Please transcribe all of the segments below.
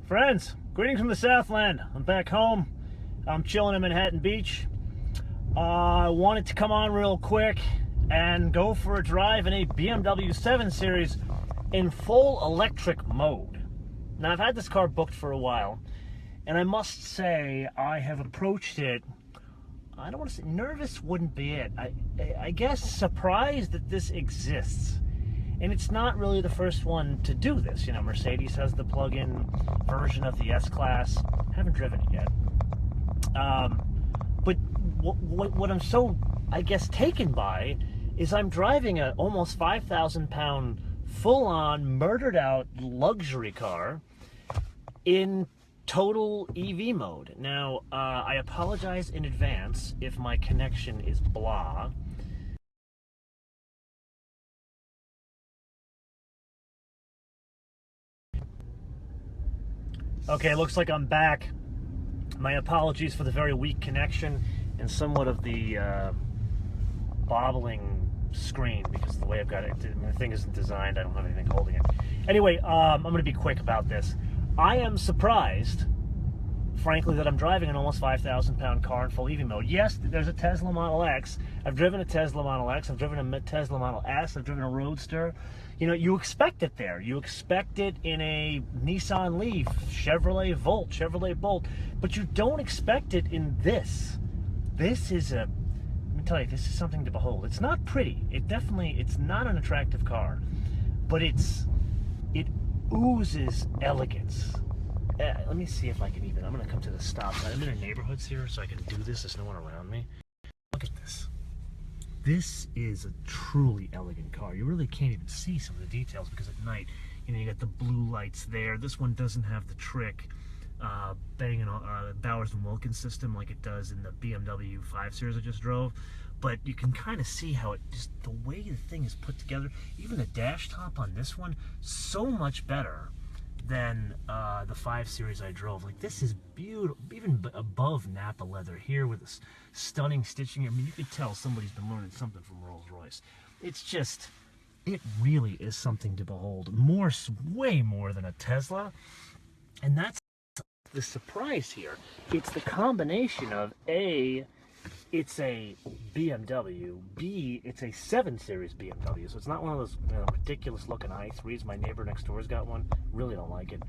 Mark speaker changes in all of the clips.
Speaker 1: Friends, greetings from the Southland. I'm back home. I'm chilling in Manhattan Beach. I wanted to come on real quick and go for a drive in a BMW 7 Series in full electric mode. Now, I've had this car booked for a while, and I must say I have approached it, I don't want to say nervous wouldn't be it. I guess surprised that this exists. And it's not really the first one to do this. You know, Mercedes has the plug-in version of the S-Class. Haven't driven it yet. But what I'm so, I guess, taken by is I'm driving a almost 5,000-pound, full-on, murdered-out luxury car in total EV mode. Now, I apologize in advance if my connection is blah. Okay, looks like I'm back. My apologies for the very weak connection and somewhat of the bobbling screen because of the way I've got it. The thing isn't designed. I don't have anything holding it. Anyway, I'm going to be quick about this. I am surprised, frankly, that I'm driving an almost 5,000-pound car in full EV mode. Yes, there's a Tesla Model X. I've driven a Tesla Model X. I've driven a Tesla Model S. I've driven a Roadster. You know, you expect it there. You expect it in a Nissan Leaf, Chevrolet Volt, Chevrolet Bolt, but you don't expect it in this. This is let me tell you, this is something to behold. It's not pretty. It's not an attractive car, but it oozes elegance. Let me see if I can I'm going to come to the stop sign. I'm in a neighborhood here, so I can do this. There's no one around me. Look at this. This is a truly elegant car. You really can't even see some of the details because at night, you know, you got the blue lights there. This one doesn't have the trick Bang & Bowers & Wilkins system like it does in the BMW 5 Series I just drove. But you can kind of see how the way the thing is put together, even the dash top on this one, so much better than the 5 Series I drove. Like, this is beautiful, even above Napa leather here with this stunning stitching. I mean, you could tell somebody's been learning something from Rolls-Royce. It's just, it really is something to behold. Way more than a Tesla. And that's the surprise here. It's the combination of A, it's a BMW, B, it's a 7 Series BMW, so it's not one of those ridiculous looking i3s. My neighbor next door's got one. Really don't like it.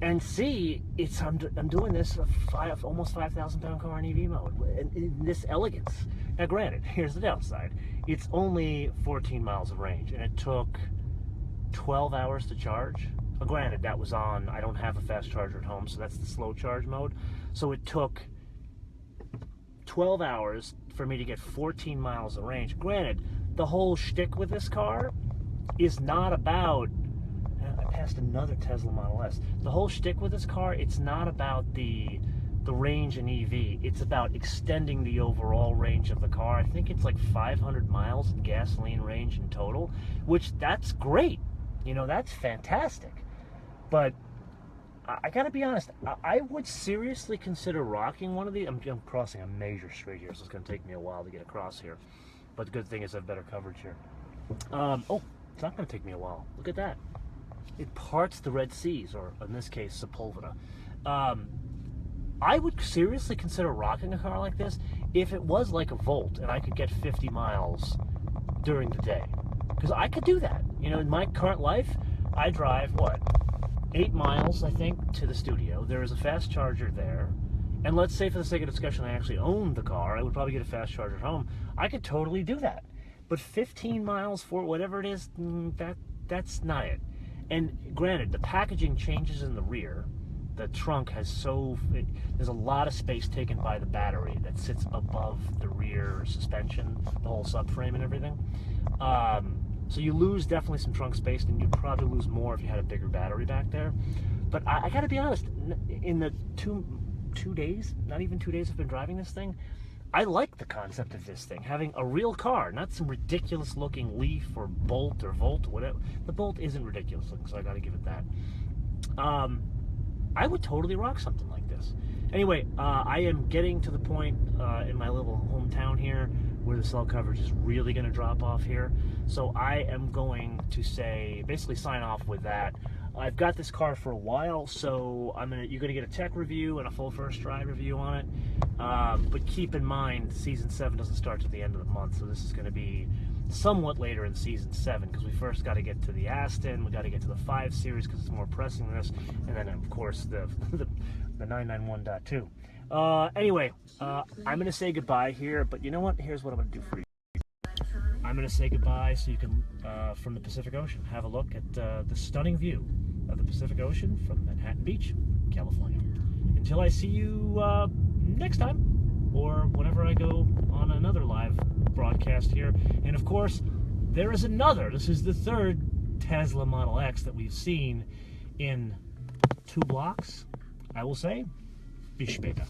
Speaker 1: And C, I'm doing this almost 5,000-pound car in EV mode in this elegance. Now, granted, here's the downside. It's only 14 miles of range, and it took 12 hours to charge. Well, granted, that was on, I don't have a fast charger at home, so that's the slow charge mode. So it took 12 hours for me to get 14 miles of range. Granted, the whole shtick with this car is not about, I passed another Tesla Model S. The whole shtick with this car, it's not about the range in EV. It's about extending the overall range of the car. I think it's like 500 miles in gasoline range in total, which that's great. You know, that's fantastic. But I gotta be honest, I would seriously consider rocking one of these. I'm crossing a major street here, so it's gonna take me a while to get across here. But the good thing is I have better coverage here. Oh, it's not gonna take me a while. Look at that. It parts the Red Seas, or in this case, Sepulveda. I would seriously consider rocking a car like this if it was like a Volt and I could get 50 miles during the day. Because I could do that. You know, in my current life, I drive, 8 miles, I think, to the studio. There is a fast charger there. And let's say, for the sake of discussion, I actually owned the car. I would probably get a fast charger at home. I could totally do that. But 15 miles for whatever it is, that's not it. And granted, the packaging changes in the rear. The trunk has there's a lot of space taken by the battery that sits above the rear suspension, the whole subframe and everything. So you lose definitely some trunk space, and you'd probably lose more if you had a bigger battery back there. But I gotta be honest, in the two days, not even 2 days I've been driving this thing, I like the concept of this thing, having a real car, not some ridiculous looking Leaf or Bolt or Volt, whatever. The Bolt isn't ridiculous looking, so I gotta give it that. I would totally rock something like this. Anyway, I am getting to the point in my little hometown here where the cell coverage is really going to drop off here. So I am going to say, basically sign off with that. I've got this car for a while, so you're gonna get a tech review and a full first drive review on it. But keep in mind, season 7 doesn't start till the end of the month, so this is gonna be somewhat later in season 7, because we first got to get to the Aston, we got to get to the 5 Series because it's more pressing than this, and then of course the 991.2. Anyway, I'm gonna say goodbye here, but you know what? Here's what I'm gonna do for you. I'm going to say goodbye so you can, from the Pacific Ocean, have a look at the stunning view of the Pacific Ocean from Manhattan Beach, California. Until I see you next time, or whenever I go on another live broadcast here. And of course, there is another. This is the third Tesla Model X that we've seen in 2 blocks. I will say, bis später.